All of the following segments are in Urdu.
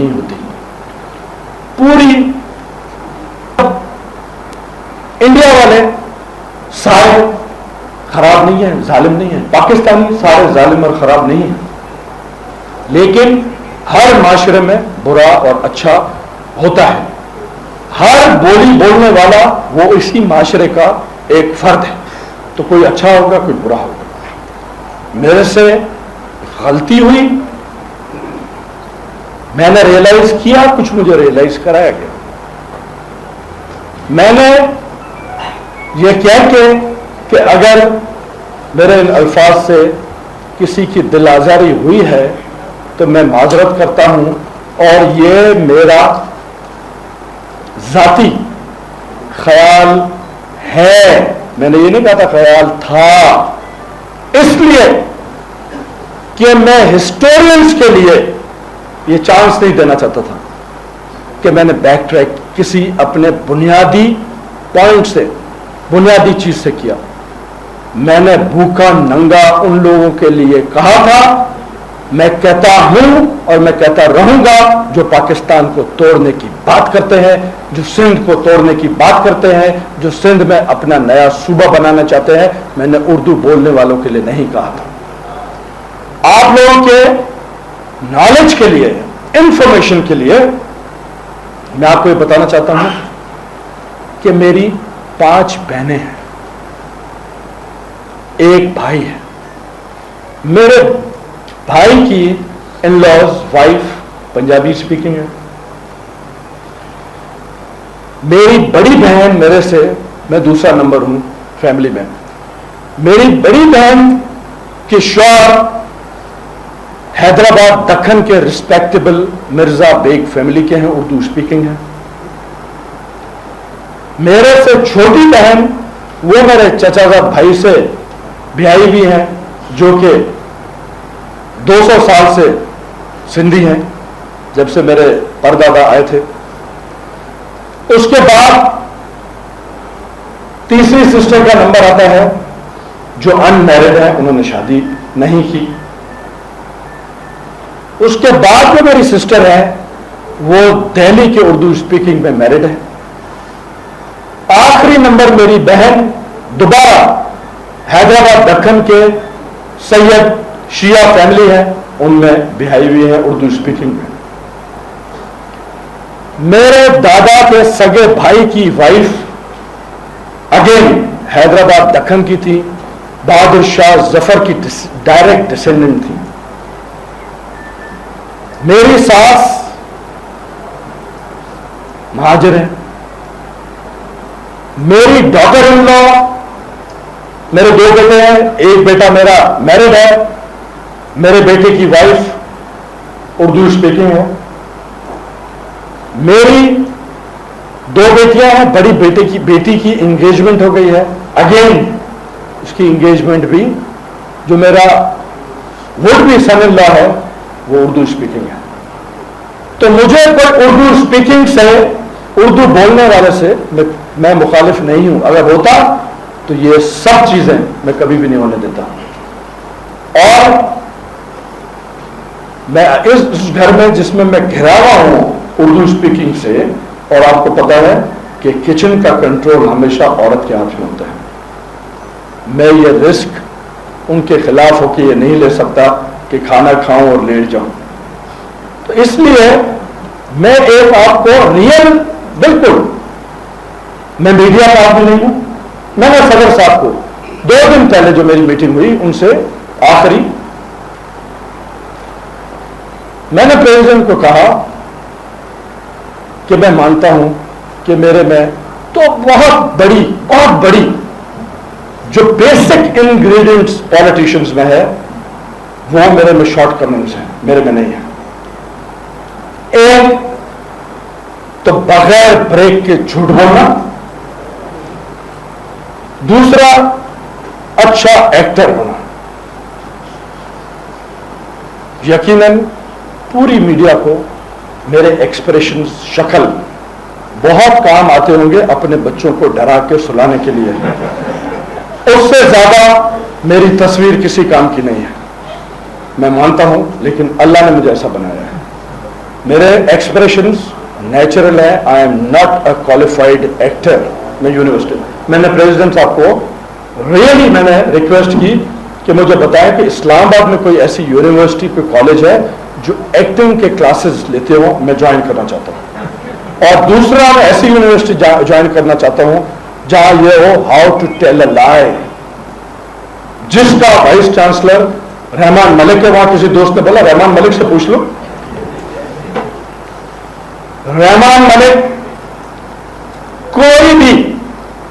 نہیں ہوتی. پوری انڈیا والے سارے خراب نہیں ہیں, ظالم نہیں ہیں, پاکستانی سارے ظالم اور خراب نہیں ہیں, لیکن ہر معاشرے میں برا اور اچھا ہوتا ہے. ہر بولی بولنے والا وہ اسی معاشرے کا ایک فرد ہے, تو کوئی اچھا ہوگا کوئی برا ہوگا. میرے سے غلطی ہوئی, میں نے ریئلائز کیا, کچھ مجھے ریئلائز کرایا گیا. میں نے یہ کہہ کے کہ اگر میرے ان الفاظ سے کسی کی دل آزاری ہوئی ہے تو میں معذرت کرتا ہوں, اور یہ میرا ذاتی خیال ہے, میں نے یہ نہیں کہا تھا خیال تھا, اس لیے کہ میں ہسٹورینز کے لیے یہ چانس نہیں دینا چاہتا تھا کہ میں نے بیک ٹریک کسی اپنے بنیادی پوائنٹ سے, بنیادی چیز سے کیا. میں نے بھوکا ننگا ان لوگوں کے لیے کہا تھا, میں کہتا ہوں اور میں کہتا رہوں گا, جو پاکستان کو توڑنے کی بات کرتے ہیں, جو سندھ کو توڑنے کی بات کرتے ہیں, جو سندھ میں اپنا نیا صوبہ بنانا چاہتے ہیں. میں نے اردو بولنے والوں کے لیے نہیں کہا تھا. آپ لوگوں کے نالج کے لیے, انفارمیشن کے لیے میں آپ کو یہ بتانا چاہتا ہوں کہ میری 5 بہنیں ہیں, ایک بھائی ہے. میرے بھائی کی ان لاز وائف پنجابی اسپیکنگ ہے. میری بڑی بہن میرے سے, میں دوسرا نمبر ہوں فیملی میں, میری بڑی بہن کے شوہر حیدرآباد دکن کے رسپیکٹیبل مرزا بیگ فیملی کے ہیں, اردو اسپیکنگ ہیں. میرے سے چھوٹی بہن وہ میرے چچا صاحب بھائی سے بیائی بھی ہیں, جو کہ 200 سال سے سندھی ہیں, جب سے میرے پردادا آئے تھے. اس کے بعد تیسری سسٹر کا نمبر آتا ہے جو ان میرڈ ہے, انہوں نے شادی نہیں کی. اس کے بعد جو میری سسٹر ہے وہ دہلی کے اردو اسپیکنگ میں میرڈ ہے. آخری نمبر میری بہن دوبارہ حیدرآباد دکن کے سید شیعہ فیملی ہے, ان میں بہائی ہوئی ہے اردو اسپیکنگ میں. میرے دادا کے سگے بھائی کی وائف اگین حیدرآباد دکن کی تھی, بہادر شاہ ظفر کی ڈائریکٹ ڈسینڈنٹ تھی. میری ساس مہاجر ہے. میری ڈاٹر ان لا, میرے 2 بیٹے ہیں, ایک بیٹا میرا میرڈ ہے, میرے بیٹے کی وائف اردو اسپیکنگ ہے. میری 2 بیٹیاں ہیں, بڑی بیٹی کی انگیجمنٹ ہو گئی ہے, اگین اس کی انگیجمنٹ بھی, جو میرا وڈ بی سن ان لا ہے وہ اردو اسپیکنگ ہے. تو مجھے کوئی اردو اسپیکنگ سے, اردو بولنے والے سے میں مخالف نہیں ہوں. اگر ہوتا تو یہ سب چیزیں میں کبھی بھی نہیں ہونے دیتا. اور میں اس گھر میں جس میں گھرا ہوا ہوں اردو اسپیکنگ سے, اور آپ کو پتا ہے کہ کچن کا کنٹرول ہمیشہ عورت کے ہاتھ میں ہوتا ہے. میں یہ رسک ان کے خلاف ہو کے یہ نہیں لے سکتا کہ کھانا کھاؤں اور لیٹ جاؤں. تو اس لیے میں ایک آپ کو ریئل, بالکل میں میڈیا کا آدمی نہیں ہوں. میں نے صدر صاحب کو 2 دن پہلے جو میری میٹنگ ہوئی ان سے آخری, میں نے پریزیڈنٹ کو کہا کہ میں مانتا ہوں کہ میرے میں تو بہت بڑی جو بیسک انگریڈینٹس پالیٹیشنز میں ہے وہ میرے میں شارٹ کمنگز ہیں, میرے میں نہیں ہے. ایک تو بغیر بریک کے جھوٹ بولنا, دوسرا اچھا ایکٹر ہونا. یقیناً پوری میڈیا کو میرے ایکسپریشن شکل بہت کام آتے ہوں گے اپنے بچوں کو ڈرا کے سلانے کے لیے, اس سے زیادہ میری تصویر کسی کام کی نہیں ہے, میں مانتا ہوں, لیکن اللہ نے مجھے ایسا بنایا ہے. میرے ایکسپریشنز نیچرل ہیں. I am not a qualified actor. میں یونیورسٹی میں نے پریزیڈنٹ صاحب کو ریئلی میں نے ریکویسٹ کی کہ مجھے بتائیں کہ اسلام آباد میں کوئی ایسی یونیورسٹی کوئی کالج ہے جو ایکٹنگ کے کلاسز لیتے ہوں. میں جوائن کرنا چاہتا ہوں. اور دوسرا میں ایسی یونیورسٹی جوائن کرنا چاہتا ہوں جہاں یہ ہو ہاؤ ٹو ٹیل اے لائی, جس کا وائس چانسلر رحمان ملک ہے. وہاں کسی دوست نے بولا رحمان ملک سے پوچھ لو. رحمان ملک کوئی بھی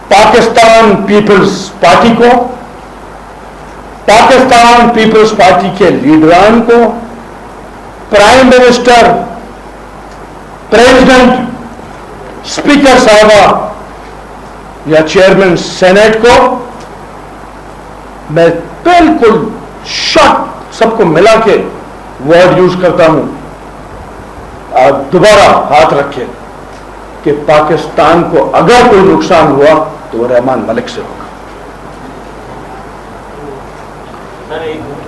پاکستان پیپلز پارٹی کو, پاکستان پیپلز پارٹی کے لیڈران کو, پرائم منسٹر, پریزیڈنٹ, اسپیکر صاحبہ یا چیئرمین سینیٹ کو میں بالکل شارٹ سب کو ملا کے ورڈ یوز کرتا ہوں, دوبارہ ہاتھ رکھے کہ پاکستان کو اگر کوئی نقصان ہوا تو وہ رحمان ملک سے ہوگا.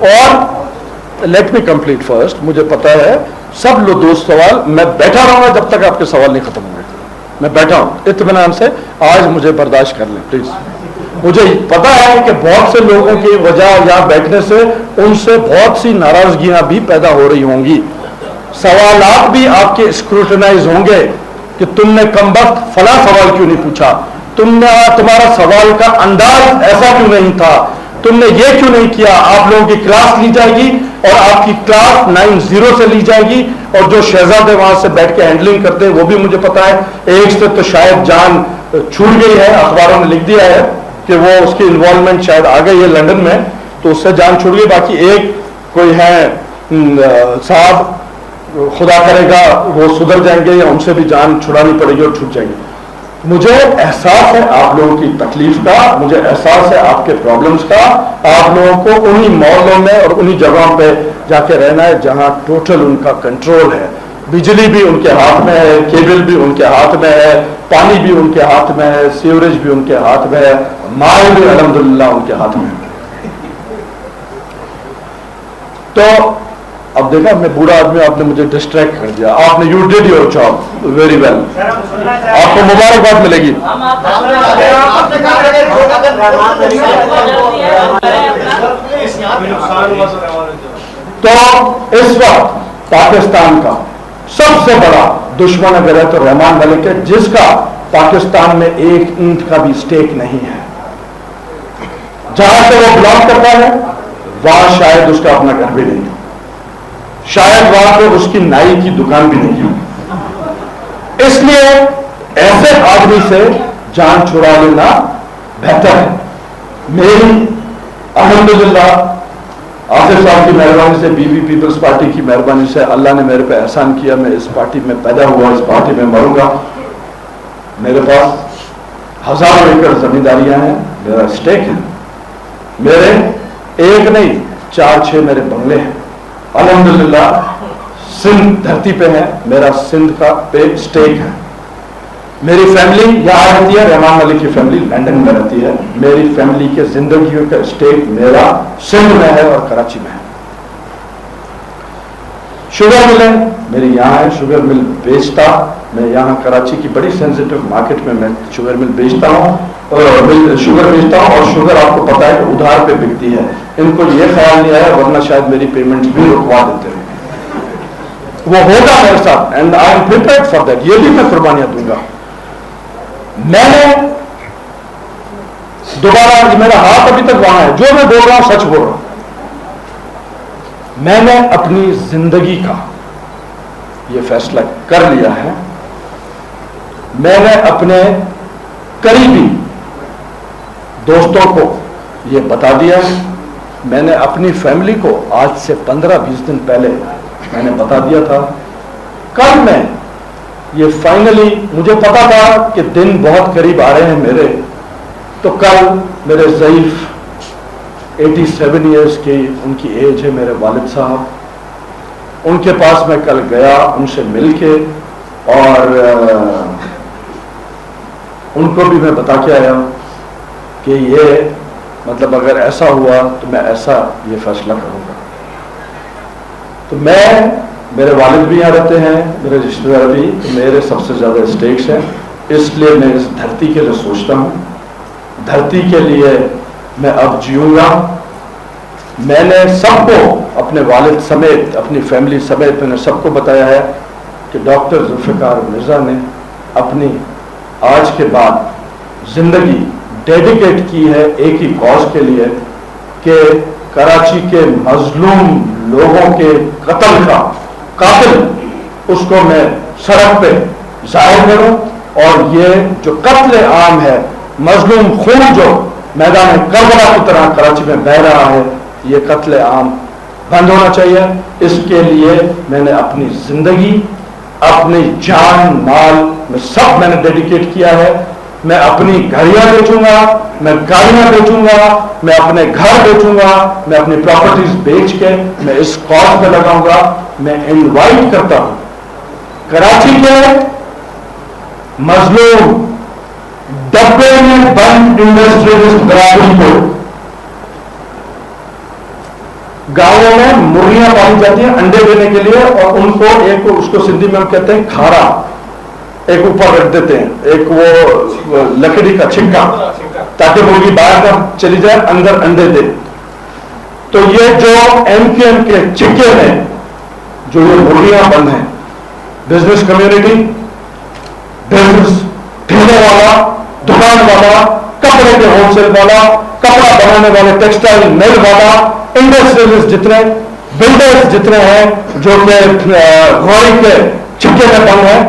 اور لیٹ می کمپلیٹ فرسٹ. مجھے پتا ہے سب لوگ دوست سوال, میں بیٹھا رہوں گا جب تک آپ کے سوال نہیں ختم ہوں گے. میں بیٹھا ہوں اطمینان سے, آج مجھے برداشت کر لیں پلیز. مجھے پتا ہے کہ بہت سے لوگوں کی وجہ یہاں بیٹھنے سے ان سے بہت سی ناراضگیاں بھی پیدا ہو رہی ہوں گی, سوالات بھی آپ کے اسکروٹنائز ہوں گے کہ تم نے کم وقت فلاں سوال کیوں نہیں پوچھا, تمہارا سوال کا انداز ایسا کیوں نہیں تھا, تم نے یہ کیوں نہیں کیا. آپ لوگوں کی کلاس لی جائے گی اور آپ کی کلاس 9-0 سے لی جائے گی, اور جو شہزادے وہاں سے بیٹھ کے ہینڈلنگ کرتے وہ بھی مجھے پتا ہے. ایک سے تو شاید جان چھوٹ گئی ہے, اخباروں نے لکھ دیا ہے کہ وہ اس کی انوالومنٹ شاید آ گئی ہے لندن میں, تو اس سے جان چھوٹ گئی. باقی ایک کوئی ہے صاحب, خدا کرے گا وہ سدھر جائیں گے یا ان سے بھی جان چھڑانی پڑے گی اور چھوٹ جائیں گے. مجھے احساس ہے آپ لوگوں کی تکلیف کا, مجھے احساس ہے آپ کے پرابلمس کا. آپ لوگوں کو انہی محلوں میں اور انہی جگہوں پہ جا کے رہنا ہے جہاں ٹوٹل ان کا کنٹرول ہے. بجلی بھی ان کے ہاتھ میں ہے, کیبل بھی ان کے ہاتھ میں ہے, پانی بھی ان کے ہاتھ میں ہے, سیوریج بھی ان کے ہاتھ میں ہے, مال بھی الحمدللہ ان کے ہاتھ میں ہے. تو اب دیکھا میں بوڑھا آدمی, آپ نے مجھے ڈسٹریکٹ کر دیا. آپ نے you did your job very well, آپ کو مبارکباد ملے گی. تو اس وقت پاکستان کا سب سے بڑا دشمن اگر ہے تو رحمان ملک ہے, جس کا پاکستان میں ایک اینٹ کا بھی اسٹیک نہیں ہے. جہاں سے وہ بلانگ کرتا ہے وہاں شاید اس کا اپنا گھر بھی نہیں ہے, شاید وہاں پہ اس کی نائی کی دکان بھی نہیں ہے. اس لیے ایسے آدمی سے جان چھڑا لینا بہتر ہے. میری الحمدللہ آصف صاحب کی مہربانی سے, بی بی پیپلز پارٹی کی مہربانی سے اللہ نے میرے پہ احسان کیا. میں اس پارٹی میں پیدا ہوا, اس پارٹی میں مروں گا. میرے پاس ہزاروں ایکڑ زمینداریاں ہیں, میرا اسٹیک ہے. میرے ایک نہیں 4-6 میرے بنگلے ہیں الحمدللہ. سندھ دھرتی پہ ہے, میرا سندھ کا پہ اسٹیک ہے. میری فیملی یہاں رہتی ہے, رحمان ملک کی فیملی لندن میں رہتی ہے. میری فیملی کے زندگیوں کا اسٹیک میرا سندھ میں ہے اور کراچی میں ہے. شوگر ملیں میری یہاں ہے, شوگر مل بیچتا میں یہاں کراچی کی بڑی سینسیٹیو مارکیٹ میں شوگر مل بیچتا ہوں, شوگر بیچتا ہوں. اور شوگر آپ کو پتا ہے کہ ادھار پہ بکتی ہے. ان کو یہ خیال نہیں آیا ورنہ شاید میری پیمنٹ بھی رکوا دیتے ہیں. وہ ہوگا میرے ساتھ and I am prepared for that. یہ بھی میں قربانیاں دوں گا. میں نے دوبارہ, میرا ہاتھ ابھی تک وہاں ہے, جو میں بول رہا ہوں سچ بول رہا ہوں. میں نے اپنی زندگی کا یہ فیصلہ کر لیا ہے. میں نے اپنے قریبی دوستوں کو یہ بتا دیا ہے. میں نے اپنی فیملی کو آج سے 15-20 دن پہلے میں نے بتا دیا تھا. کل میں یہ فائنلی مجھے پتا تھا کہ دن بہت قریب آ رہے ہیں میرے, تو کل میرے ضعیف 87 ایئرس کی ان کی ایج ہے میرے والد صاحب, ان کے پاس میں کل گیا, ان سے مل کے اور ان کو بھی میں بتا کے آیا کہ یہ مطلب اگر ایسا ہوا تو میں ایسا یہ فیصلہ کروں گا. تو میں میرے والد بھی یہاں رہتے ہیں, میرے رشتے دار بھی, میرے سب سے زیادہ اسٹیکس ہیں. اس لیے میں اس دھرتی کے لیے سوچتا ہوں, دھرتی کے لیے میں اب جیوں گا. میں نے سب کو, اپنے والد سمیت, اپنی فیملی سمیت, میں نے سب کو بتایا ہے کہ ڈاکٹر ذوالفقار مرزا نے اپنی آج کے بعد زندگی ڈیڈیکیٹ کی ہے ایک ہی کاز کے لیے کہ کراچی کے مظلوم لوگوں کے قتل کا قاتل اس کو میں سڑک پہ ظاہر کروں, اور یہ جو قتل عام ہے, مظلوم خون جو میدان کربلا کی طرح کراچی میں بہہ رہا ہے, یہ قتل عام بند ہونا چاہیے. اس کے لیے میں نے اپنی زندگی, اپنی جان مال میں سب میں نے ڈیڈیکیٹ کیا ہے. میں اپنی گھڑیاں بیچوں گا, میں گاڑیاں بیچوں گا, میں اپنے گھر بیچوں گا, میں اپنی پراپرٹیز بیچ کے میں اس کاز پہ لگاؤں گا. میں انوائٹ کرتا ہوں کراچی کے مظلوم ڈبے میں بند انڈسٹریلسٹ برادری کو. گاؤں میں مرغیاں پالی جاتی ہیں انڈے دینے کے لیے, اور ان کو ایک, اس کو سندھی میں ہم کہتے ہیں کھارا, ایک اوپر رکھ دیتے ہیں, ایک وہ لکڑی کا چھکا, تاکہ مرغی باہر نہ چلی جائے, اندر انڈے دے. تو یہ جو MKM کے چھکے ہیں, جو یہ مرغیاں بند ہیں, بزنس کمیونٹی, بزنس ٹھیلے والا, دکان والا, کپڑے کے ہول سیل والا, کپڑا بنانے والے, ٹیکسٹائل مل والا, انڈسٹریلسٹ جتنے, بلڈرز جتنے ہیں جو کہ گھوڑی کے چھکے میں بند ہیں,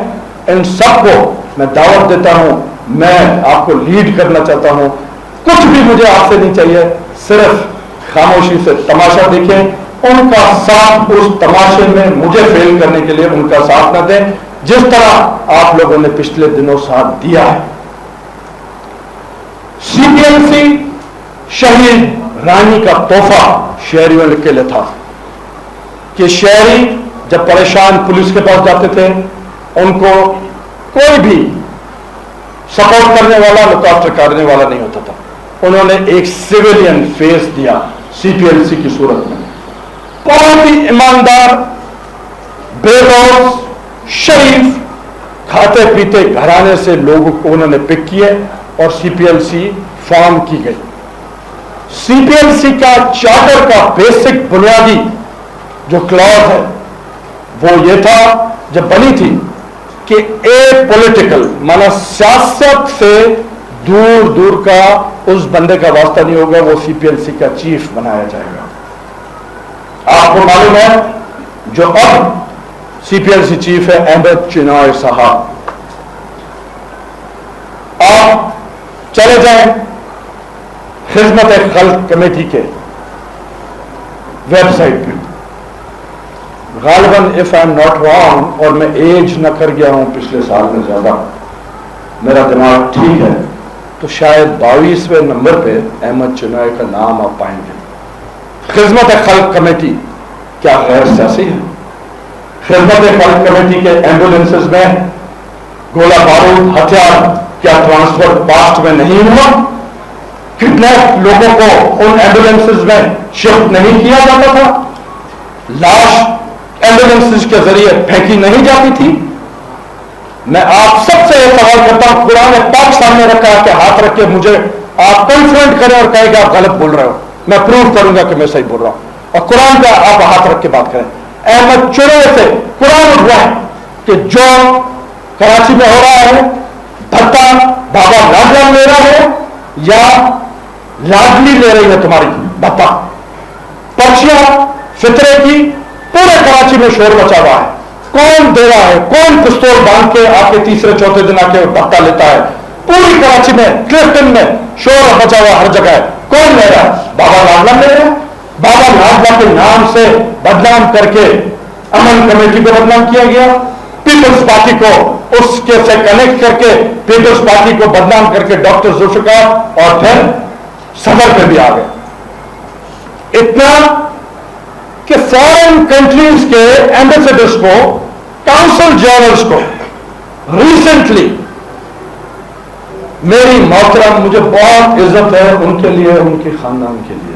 ان سب کو میں دعوت دیتا ہوں. میں آپ کو لیڈ کرنا چاہتا ہوں. کچھ بھی مجھے آپ سے نہیں چاہیے, صرف خاموشی سے تماشا دیکھیں. ان کا ساتھ اس تماشے میں مجھے فیل کرنے کے لیے ان کا ساتھ نہ دیں, جس طرح آپ لوگوں نے پچھلے دنوں ساتھ دیا ہے. CPLC شہید رانی کا تحفہ شہریوں کے لیے تھا کہ شہری جب پریشان پولیس کے پاس جاتے تھے, ان کو کوئی بھی سپورٹ کرنے والا, لک آفٹر کرنے والا نہیں ہوتا تھا. انہوں نے ایک سویلین فیس دیا CPLC کی صورت میں. بہت ہی ایماندار, بے لوز, شریف, کھاتے پیتے گھرانے سے لوگوں کو انہوں نے پک کیے اور CPLC فارم کی گئی. CPLC کا چارٹر کا بیسک بنیادی جو کلاز ہے وہ یہ تھا جب بنی تھی کہ ایک پولیٹیکل, مانا سیاست سے دور دور کا اس بندے کا واسطہ نہیں ہوگا, وہ CPLC کا چیف بنایا جائے گا. آپ کو معلوم ہے جو اب CPLC چیف ہے احمد چنائے صاحب. آپ چلے جائیں خدمت خلق کمیٹی کے ویب سائٹ پہ, غالباً if I'm not wrong, اور میں ایج نہ کر گیا ہوں پچھلے سال میں زیادہ, میرا دماغ ٹھیک ہے, تو شاید 22ویں نمبر پہ احمد چنائے کا نام آپ پائیں گے. خدمت خلق کمیٹی کیا غیر سیاسی ہے؟ خدمت خلق کمیٹی کے ایمبولینسز میں گولہ بارود, ہتھیار کیا ٹرانسفر پاسٹ میں نہیں ہوا؟ کڈنیپ لوگوں کو ان ایمبولینسز میں شفٹ نہیں کیا جاتا تھا؟ لاش ایمبولینسز کے ذریعے پھینکی نہیں جاتی تھی؟ میں آپ سب سے یہ سوال کرتا ہوں, قرآن پاک سامنے رکھا ہے کہ ہاتھ رکھ کے مجھے آپ کنفرنٹ کریں اور کہیں کہ آپ غلط بول رہے ہو, میں پروف کروں گا کہ میں صحیح بول رہا ہوں. اور قرآن کا آپ ہاتھ رکھ کے بات کریں. احمد چنائے سے قرآن اٹھ رہا ہے کہ جو کراچی میں ہو رہا ہے, بھتا بابا لاڈلا لے رہا ہے یا لاڈلی لے رہی ہے تمہاری بھتا, پرچیاں فطرے کی پورے کراچی میں شور مچا ہوا ہے. کون دے رہا ہے, کون پستول باندھ کے آپ کے تیسرے چوتھے دن آ کے بھتا لیتا ہے؟ پوری کراچی میں, کلفٹن میں شور مچا ہوا ہر جگہ ہے. کون لے رہا ہے؟ بابا لاڈلا لے رہا ہے. بابا لاڈلا کے نام سے بدنام کر کے امن کمیٹی کو بدنام کیا گیا, پیپلز پارٹی کو اس کے سے کنیکٹ کر کے پیپلز پارٹی کو بدنام کر کے ڈاکٹر ذوالفقار اور پھر صدر پہ بھی آ گئے. اتنا کہ فارن کنٹریز کے ایمبیسڈرز کو, کاؤنسل جنرلز کو ریسنٹلی, میری محترم, مجھے بہت عزت ہے ان کے لیے, ان کے خاندان کے لیے,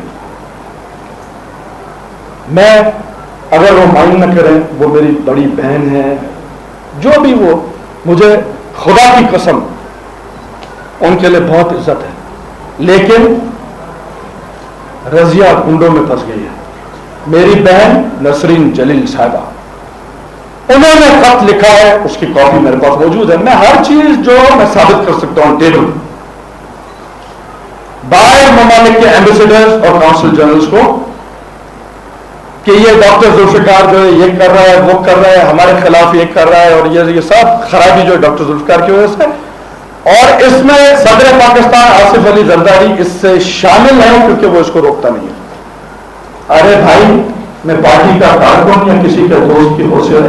میں اگر وہ مائنڈ نہ کریں، وہ میری بڑی بہن ہے، جو بھی وہ، مجھے خدا کی قسم ان کے لیے بہت عزت ہے، لیکن رضیہ گنڈوں میں پھنس گئی ہے. میری بہن نسرین جلیل صاحبہ، انہوں نے خط لکھا ہے، اس کی کاپی میرے پاس موجود ہے. میں ہر چیز جو میں ثابت کر سکتا ہوں ٹیبل، باہر ممالک کے ایمبیسیڈرز اور کونسل جنرلز کو، کہ یہ ڈاکٹر ذوالفقار جو ہے یہ کر رہا ہے، وہ کر رہا ہے، ہمارے خلاف یہ کر رہا ہے، اور یہ سب خرابی جو ہے ڈاکٹر ذوالفقار کی وجہ سے. اور اس میں صدر پاکستان آصف علی زرداری اس سے شامل ہیں، کیونکہ وہ اس کو روکتا نہیں ہے. ارے بھائی، میں پارٹی کا کارکن یا کسی کے دوست کی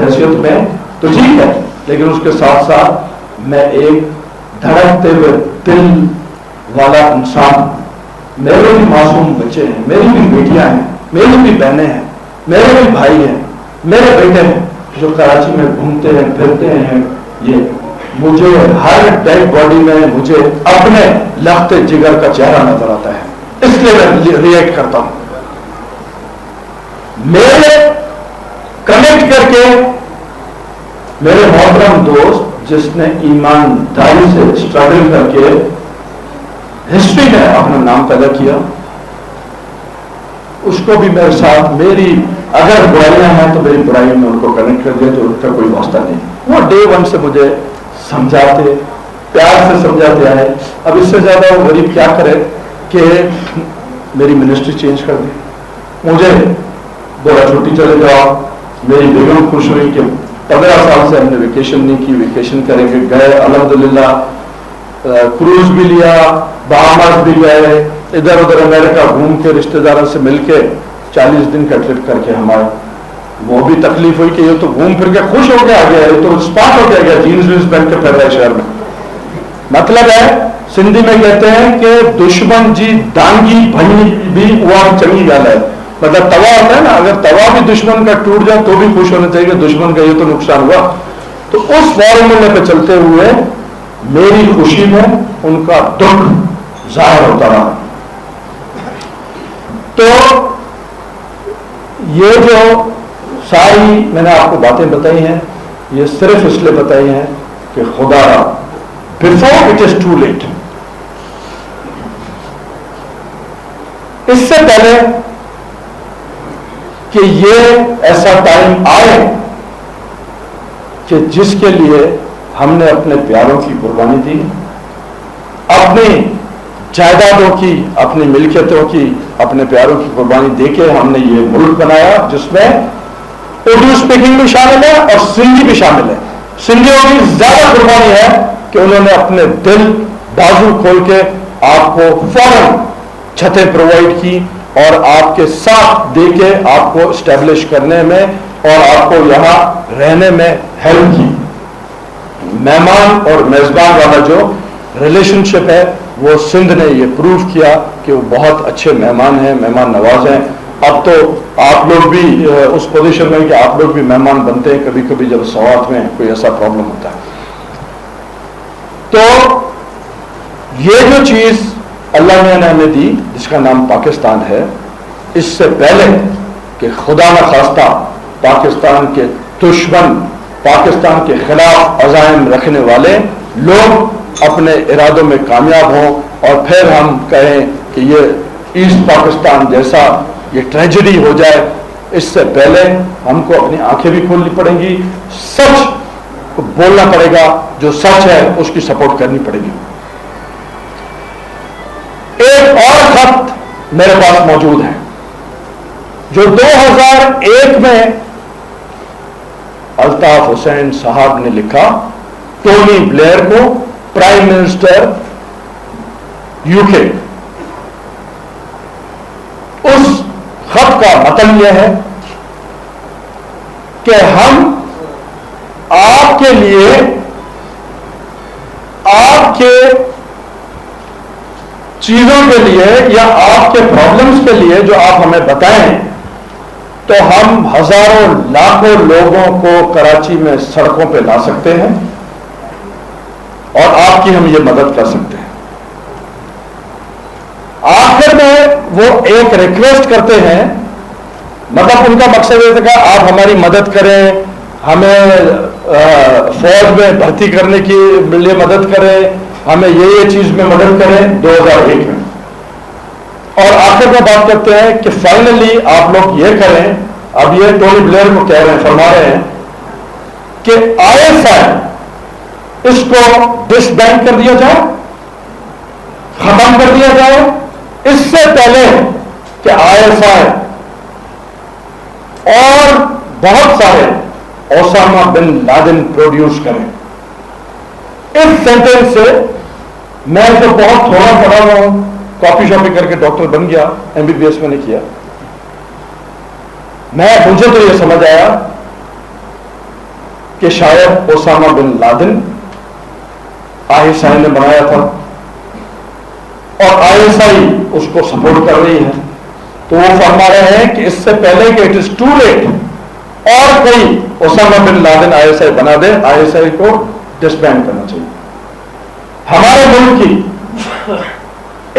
حیثیت میں تو ٹھیک ہے، لیکن اس کے ساتھ ساتھ میں ایک دھڑکتے ہوئے دل والا انسان. میرے بھی معصوم بچے ہیں، میری بھی بیٹیاں ہیں، میری بھی بہنیں ہیں، میرے بھی بھائی ہیں، میرے بیٹے ہیں جو کراچی میں گھومتے ہیں پھرتے ہیں. یہ مجھے ہر ڈیڈ باڈی میں مجھے اپنے لختے جگر کا چہرہ نظر آتا ہے، اس لیے میں ریئیکٹ کرتا ہوں. میرے کنیکٹ کر کے میرے محترم دوست جس نے ایمانداری سے اسٹرگل کر کے ہسٹری میں اپنا نام پیدا کیا، اس کو بھی میرے ساتھ، میری اگر برائیاں ہیں تو میری برائی میں ان کو کنیکٹ کر دیا، تو ان کا کوئی واسطہ نہیں. وہ ڈے ون سے مجھے سمجھاتے، پیار سے سمجھاتے آئے. اب اس سے زیادہ وہ غریب کیا کرے کہ میری منسٹری چینج کر دی، مجھے بولا چھٹی چلے جاؤ. میری بیگم خوش ہوئی کہ 15 سال سے ہم نے ویکیشن نہیں کی، ویکیشن کریں گے. گئے الحمدللہ، کروز بھی لیا، بہاماس بھی گئے، ادھر ادھر امریکہ گھوم کے رشتہ داروں سے مل کے 40 دن کا ٹرپ کر کے ہمارے. وہ بھی تکلیف ہوئی کہ یہ تو گھوم پھر کے خوش ہو کے آ گیا، یہ تو اسپاٹ ہو کے گیا، جینز وینز پہن کے پھر رہا ہے شہر میں. مطلب ہے سندھی میں کہتے ہیں کہ دشمن جی دانگی بھنی بھی ہوا چنگی گل ہے. مطلب توا ہوتا ہے نا، اگر توا بھی دشمن کا ٹوٹ جائے تو بھی خوش ہونا چاہیے کہ دشمن کا یہ تو نقصان ہوا. تو اس فارمولے پہ چلتے ہوئے میری خوشی میں ان کا دکھ ظاہر ہوتا رہا. تو یہ جو ساری میں نے آپ کو باتیں بتائی ہیں، یہ صرف اس لیے بتائی ہیں کہ خدا before it is too late, اس سے پہلے کہ یہ ایسا ٹائم آئے کہ جس کے لیے ہم نے اپنے پیاروں کی قربانی دی، اپنی جائیدادوں کی، اپنی ملکیتوں کی، اپنے پیاروں کی قربانی دے کے ہم نے یہ ملک بنایا جس میں اردو اسپیکنگ بھی شامل ہے اور سندھی بھی شامل ہے. سندھیوں کی زیادہ قربانی ہے کہ انہوں نے اپنے دل بازو کھول کے آپ کو فوراً چھتیں پرووائڈ کی اور آپ کے ساتھ دے کے آپ کو اسٹیبلش کرنے میں اور آپ کو یہاں رہنے میں ہیلپ کی. مہمان اور میزبان والا جو ریلیشن شپ ہے وہ سندھ نے یہ پروف کیا کہ وہ بہت اچھے مہمان ہیں، مہمان نواز ہیں. اب تو آپ لوگ بھی اس پوزیشن میں کہ آپ لوگ بھی مہمان بنتے ہیں کبھی کبھی جب سوات میں کوئی ایسا پرابلم ہوتا ہے. تو یہ جو چیز اللہ نے ہمیں دی جس کا نام پاکستان ہے، اس سے پہلے کہ خدا نخواستہ پاکستان کے دشمن، پاکستان کے خلاف عزائم رکھنے والے لوگ اپنے ارادوں میں کامیاب ہوں اور پھر ہم کہیں کہ یہ ایسٹ پاکستان جیسا یہ ٹریجڈی ہو جائے، اس سے پہلے ہم کو اپنی آنکھیں بھی کھولنی پڑیں گی، سچ کو بولنا پڑے گا، جو سچ ہے اس کی سپورٹ کرنی پڑے گی. ایک اور خط میرے پاس موجود ہے جو 2001 میں الطاف حسین صاحب نے لکھا ٹونی بلیئر کو، پرائم منسٹر یو کے. اس خط کا مطلب یہ ہے کہ ہم آپ کے لیے، آپ کے چیزوں کے لیے یا آپ کے پرابلمس کے لیے جو آپ ہمیں بتائیں، تو ہم ہزاروں لاکھوں لوگوں کو کراچی میں سڑکوں پہ لا سکتے ہیں اور آپ کی ہم یہ مدد کر سکتے ہیں. آخر میں وہ ایک ریکویسٹ کرتے ہیں مطلب ان کا مقصد یہ تھا کہ آپ ہماری مدد کریں، ہمیں فوج میں بھرتی کرنے کے لیے مدد کریں، ہمیں یہ چیز میں مدد کریں 2001 میں. اور آخر میں بات کرتے ہیں کہ فائنلی آپ لوگ یہ کریں. اب یہ ٹونی بلیئر کو کہہ رہے ہیں، فرما رہے ہیں کہ ISI اس کو ڈس بینڈ کر دیا جائے، ختم کر دیا جائے، اس سے پہلے کہ ISI اور بہت سارے اوسامہ بن لادن پروڈیوس کریں. اس سینٹینس سے میں تو بہت تھوڑا پڑھا ہوا ہوں، کاپی شاپی کر کے ڈاکٹر بن گیا، MBBS میں نے کیا. مجھے تو یہ سمجھ آیا کہ شاید اوسامہ بن لادن ISI نے بنایا تھا اور ISI اس کو سپورٹ کر رہی ہے. تو وہ فرما رہے ہیں کہ اس سے پہلے کہ اٹ از ٹو لیٹ اور کوئی اوسامہ بن لادن ISI بنا دے، ISI کو ڈسبینڈ کرنا چاہیے. ہمارے ملک کی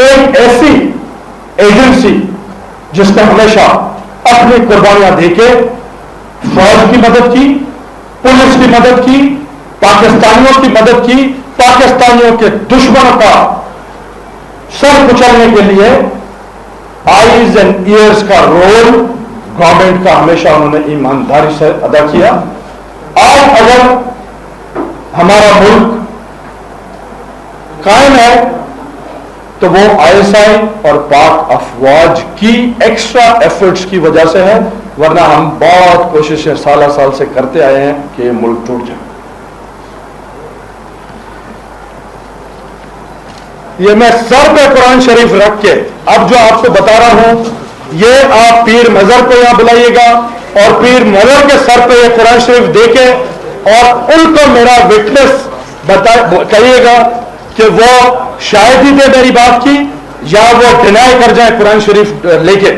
ایک ایسی ایجنسی جس نے ہمیشہ اپنی قربانیاں دے کے فوج کی مدد کی، پولیس کی مدد کی، پاکستانیوں کی مدد کی، پاکستانیوں کے دشمنوں کا سر کچلنے کے لیے آئیز اینڈ ایئرز کا رول گورنمنٹ کا ہمیشہ انہوں نے ایمانداری سے ادا کیا. آج اگر ہمارا ملک قائم ہے تو وہ ISI اور پاک افواج کی ایکسٹرا ایفرٹس کی وجہ سے ہے، ورنہ ہم بہت کوششیں سالہ سال سے کرتے آئے ہیں کہ یہ ملک ٹوٹ جائے. یہ میں سر پہ قرآن شریف رکھ کے اب جو آپ کو بتا رہا ہوں، یہ آپ پیر مظہر کو یہاں بلائیے گا اور پیر مظہر کے سر پہ یہ قرآن شریف دے کے اور ان کو میرا وٹنس کہیے گا کہ وہ شاید ہی دے میری بات کی یا وہ ڈینائی کر جائیں قرآن شریف لے کے.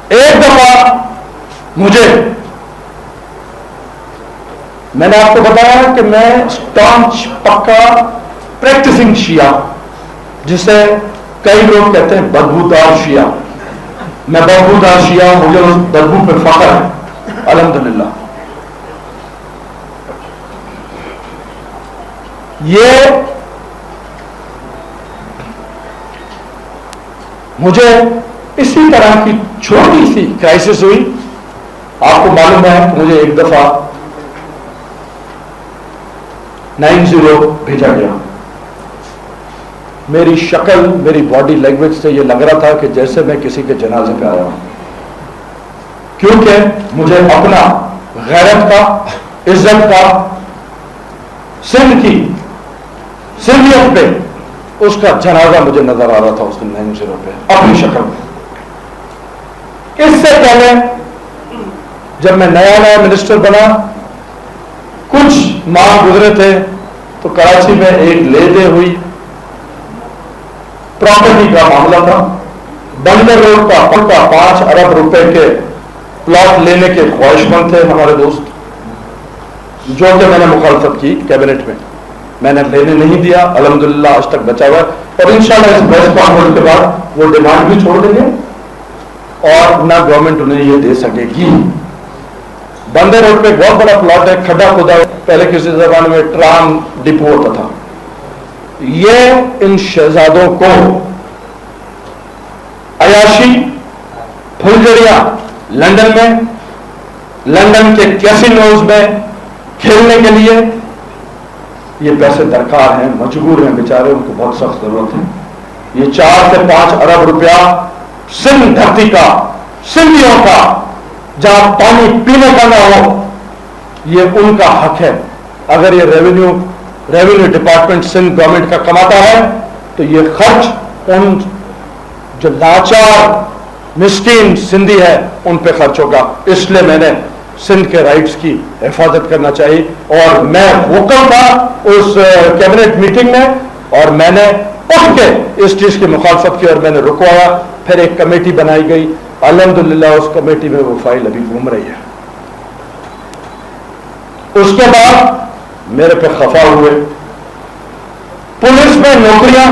ایک دفعہ مجھے، میں نے آپ کو بتایا کہ میں اسٹانچ پکا پریکٹسنگ شیعہ، جسے کئی لوگ کہتے ہیں بدبودار شیعہ. میں بدبودار شیعہ، مجھے اس بدبو پہ فخر ہے الحمدللہ. یہ مجھے اسی طرح کی چھوٹی سی کرائسس ہوئی. آپ کو معلوم ہے کہ مجھے ایک دفعہ 90 بھیجا گیا. میری شکل، میری باڈی لینگویج سے یہ لگ رہا تھا کہ جیسے میں کسی کے جنازے پہ آیا ہوں، کیونکہ مجھے اپنا غیرت کا، عزت کا، سندھ کی سندھیت پہ اس کا جنازہ مجھے نظر آ رہا تھا اس دن 90 پہ اپنی شکل میں. اس سے پہلے جب میں نیا منسٹر بنا، کچھ ماہ گزرے تھے تو کراچی میں ایک لے دے ہوئی پراپرٹی کا معاملہ تھا. بندر روڈ کا 5 ارب روپے کے پلاٹ لینے کے خواہش مند تھے ہمارے دوست، جو کہ میں نے مخالفت کی کیبنٹ میں نے لینے نہیں دیا. الحمدللہ آج تک بچا ہوا ہے اور انشاءاللہ اس پریس کانفرنس کے بعد وہ ڈیمانڈ بھی چھوڑ دیں گے اور نہ گورنمنٹ انہیں یہ دے سکے گی. بندر روڈ پہ ایک بہت بڑا پلاٹ ہے، کھڈا کھدا، پہلے کسی زمانے میں ٹرام ڈپو ہوتا تھا. یہ ان شہزادوں کو عیاشی پھلجڑیاں لندن میں، لندن کے کیسینوز میں کھیلنے کے لیے یہ پیسے درکار ہیں، مجبور ہیں بیچارے، ان کو بہت سخت ضرورت ہے. یہ 4 سے 5 ارب روپیہ سندھ دھرتی کا، سندھیوں کا، جہاں پانی پینے کا نہ ہو، یہ ان کا حق ہے. اگر یہ ریونیو ڈپارٹمنٹ سندھ گورنمنٹ کا کماتا ہے تو یہ خرچ ان جو لاچار مسکین سندھی ہے ان پہ خرچ ہوگا. اس لیے میں نے سندھ کے رائٹس کی حفاظت کرنا چاہیے اور میں وکل تھا اس کیبنٹ میٹنگ میں اور میں نے اٹھ کے اس چیز کی مخالفت کی اور میں نے رکوایا. پھر ایک کمیٹی بنائی گئی، الحمدللہ اس کمیٹی میں وہ فائل ابھی گھوم رہی ہے. اس کے بعد میرے پہ خفا ہوئے. پولیس میں نوکریاں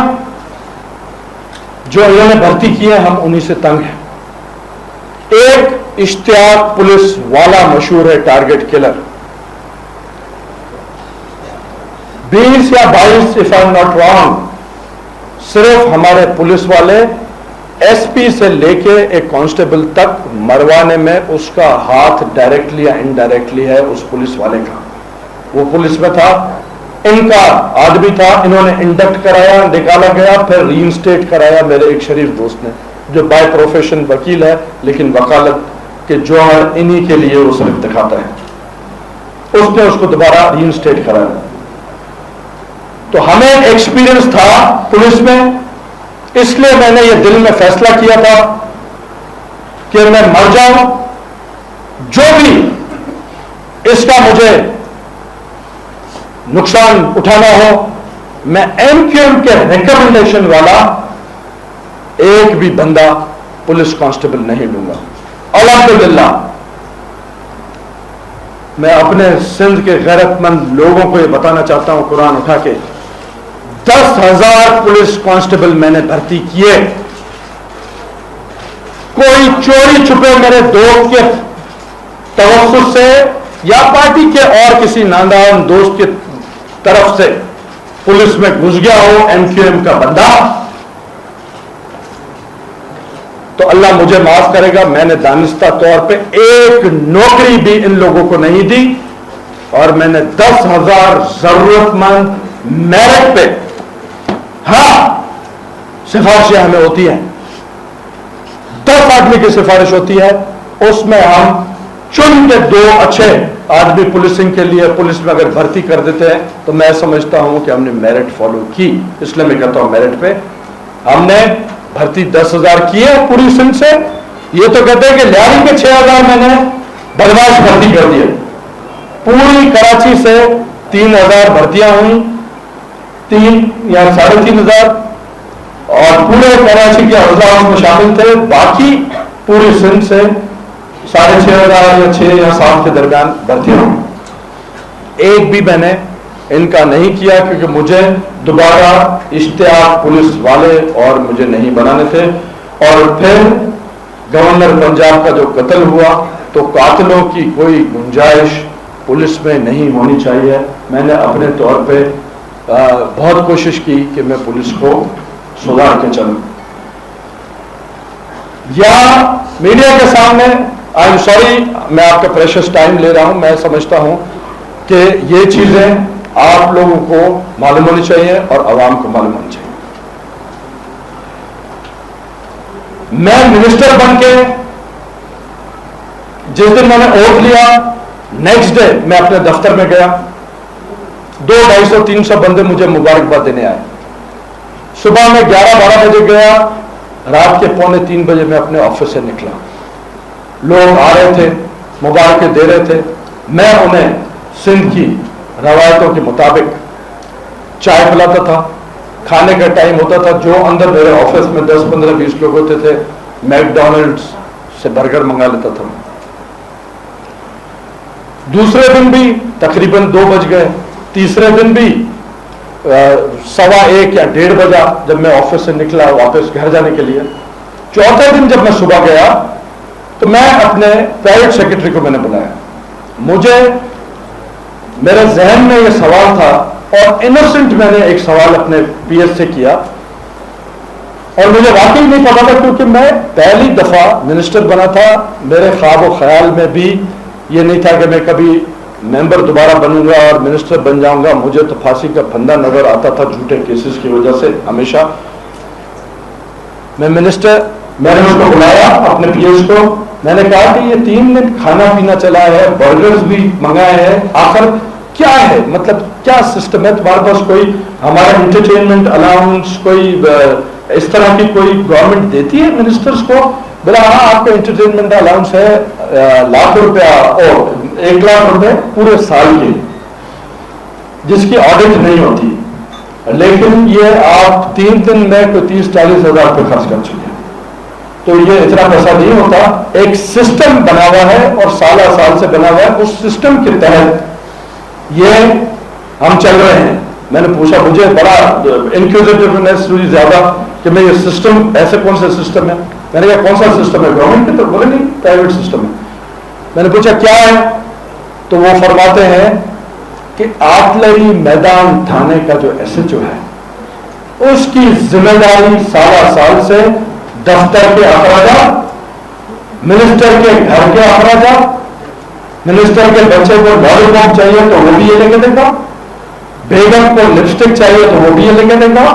جو انہوں نے بھرتی کی ہیں ہم انہی سے تنگ ہیں. ایک اشتیاق پولیس والا مشہور ہے ٹارگٹ کلر. 20 یا 22 if I'm not wrong صرف ہمارے پولیس والے ایس پی سے لے کے ایک کانسٹیبل تک مروانے میں اس کا ہاتھ ڈائریکٹلی یا انڈائریکٹلی ہے اس پولیس والے کا. وہ پولیس میں تھا, ان کا آدمی تھا, انہوں نے انڈکٹ کرایا, نکالا گیا, پھر ری انسٹیٹ کرایا میرے ایک شریف دوست نے جو بائی پروفیشن وکیل ہے لیکن وکالت کے جوہر انہی کے لیے وہ صرف دکھاتا ہے. اس نے اس کو دوبارہ ری انسٹیٹ کرایا. تو ہمیں ایکسپیرئنس تھا پولیس میں, اس لیے میں نے یہ دل میں فیصلہ کیا تھا کہ میں مر جاؤں, جو بھی اس کا مجھے نقصان اٹھانا ہو, میں ایم کیو ایم کے ریکمنڈیشن والا ایک بھی بندہ پولیس کانسٹیبل نہیں لوں گا. الحمدللہ میں اپنے سندھ کے غیرت مند لوگوں کو یہ بتانا چاہتا ہوں, قرآن اٹھا کے 10,000 پولیس کانسٹیبل میں نے بھرتی کیے. کوئی چوری چھپے میرے دوست کے توسط سے یا پارٹی کے اور کسی نادان دوست کی طرف سے پولیس میں گھس گیا ہو ایم کیو ایم کا بندہ, تو اللہ مجھے معاف کرے گا. میں نے دانستہ طور پہ ایک نوکری بھی ان لوگوں کو نہیں دی, اور میں نے 10,000 ضرورت مند میرٹ پہ, ہاں سفارشیں ہمیں ہوتی ہیں, 10 آدمی کی سفارش ہوتی ہے, اس میں ہم چن کے 2 اچھے آدمی پولیسنگ کے لیے پولیس میں اگر بھرتی کر دیتے ہیں تو میں سمجھتا ہوں کہ ہم نے میرٹ فالو کی. اس لیے میں کہتا ہوں میرٹ پہ ہم نے بھرتی 10,000 کی ہے پوری سندھ سے. یہ تو کہتے ہیں کہ لیاری کے 6,000 میں نے بدماش بھرتی کر دیے. پوری کراچی سے 3,000 بھرتیاں ہوئیں, 3 یا 3,500, اور پورے کراچی کے اضلاع میں شامل تھے. باقی پوری سندھ سے 6,500 یا 6 یا 7 کے درمیان بھرتی ہوئی. ایک بھی میں نے ان کا نہیں کیا کیونکہ مجھے دوبارہ اشتیاق پولیس والے اور مجھے نہیں بنانے تھے. اور پھر گورنر پنجاب کا جو قتل ہوا تو قاتلوں کی کوئی گنجائش پولیس میں نہیں ہونی چاہیے. میں نے اپنے طور پہ بہت کوشش کی کہ میں پولیس کو سدھار کے چلوں. یا میڈیا کے سامنے آئی ایم سوری میں آپ کا پریشس ٹائم لے رہا ہوں, میں سمجھتا ہوں کہ یہ چیزیں آپ لوگوں کو معلوم ہونی چاہیے اور عوام کو معلوم ہونی چاہیے. میں منسٹر بن کے جس دن میں نے اوٹ لیا, نیکسٹ ڈے میں اپنے دفتر میں گیا, 200, 250, 300 بندے مجھے مبارکباد دینے آئے. صبح میں 11-12 بجے گیا, رات کے 2:45 بجے میں اپنے آفس سے نکلا. لوگ آ رہے تھے, مبارکیں دے رہے تھے. میں انہیں سندھ کی روایتوں کے مطابق چائے پلاتا تھا. کھانے کا ٹائم ہوتا تھا, جو اندر میرے آفس میں 10, 15, 20 لوگ ہوتے تھے, میک ڈونلڈس سے برگر منگا لیتا تھا. دوسرے دن بھی تقریباً 2 بج گئے. تیسرے دن بھی 1:15 یا 1:30 بجا جب میں آفس سے نکلا واپس گھر جانے کے لیے. چوتھے دن جب میں صبح گیا تو میں اپنے پرائیویٹ سیکرٹری کو میں نے بلایا. مجھے میرے ذہن میں یہ سوال تھا, اور انوسنٹ میں نے ایک سوال اپنے پی ایس سے کیا, اور مجھے واقعی نہیں پتا تھا کیونکہ میں پہلی دفعہ منسٹر بنا تھا. میرے خواب و خیال میں بھی یہ نہیں تھا کہ میں کبھی ممبر دوبارہ بنوں گا اور منسٹر بن جاؤں گا. مجھے تو پھانسی کا پھندا نظر آتا تھا جھوٹے کیسز کی وجہ سے ہمیشہ. میں منسٹر, میں نے اس کو بلایا اپنے پی ایس کو, میں نے کہا کہ یہ 3 دن کھانا پینا چلا ہے, برگرز بھی منگائے ہیں, آخر کیا ہے, مطلب کیا سسٹم ہے تمہارے پاس؟ کوئی ہمارا انٹرٹینمنٹ الاؤنس کوئی اس طرح کی کوئی گورنمنٹ دیتی ہے منسٹرز کو؟ بلا ہاں آپ کا انٹرٹینمنٹ الاؤنس ہے ₹1,00,000 اور 1,00,000 روپے پورے سال کے, جس کی آڈٹ نہیں ہوتی, لیکن یہ آپ 3 دن میں کوئی 30-40 ہزار روپے خرچ کر چکے ہیں. تو یہ اتنا پیسہ نہیں ہوتا. ایک سسٹم بنا ہوا ہے اور سال سے بنا ہوا ہے. اس سسٹم کے تحت یہ ہم چل رہے ہیں. میں نے پوچھا, مجھے بڑا انکوزیٹیونیس ہوئی زیادہ کہ میں یہ سسٹم, ایسے کون سے سسٹم ہے میں نے کہا کون سا سسٹم ہے گورنمنٹ کے؟ تو بولے نہیں پرائیویٹ سسٹم ہے. میں نے پوچھا کیا ہے؟ تو وہ فرماتے ہیں کہ آرٹلری میدان تھانے کا جو ایس ایچ او ہے اس کی ذمہ داری سال سے دفتر کے اخراجات، منسٹر کے گھر کے اخراجات، منسٹر کے بچے کو لالی پاپ چاہیے تو وہ بھی یہ لے کے دے گا، بیگم کو لپسٹک چاہیے تو وہ بھی یہ لے کے دے گا،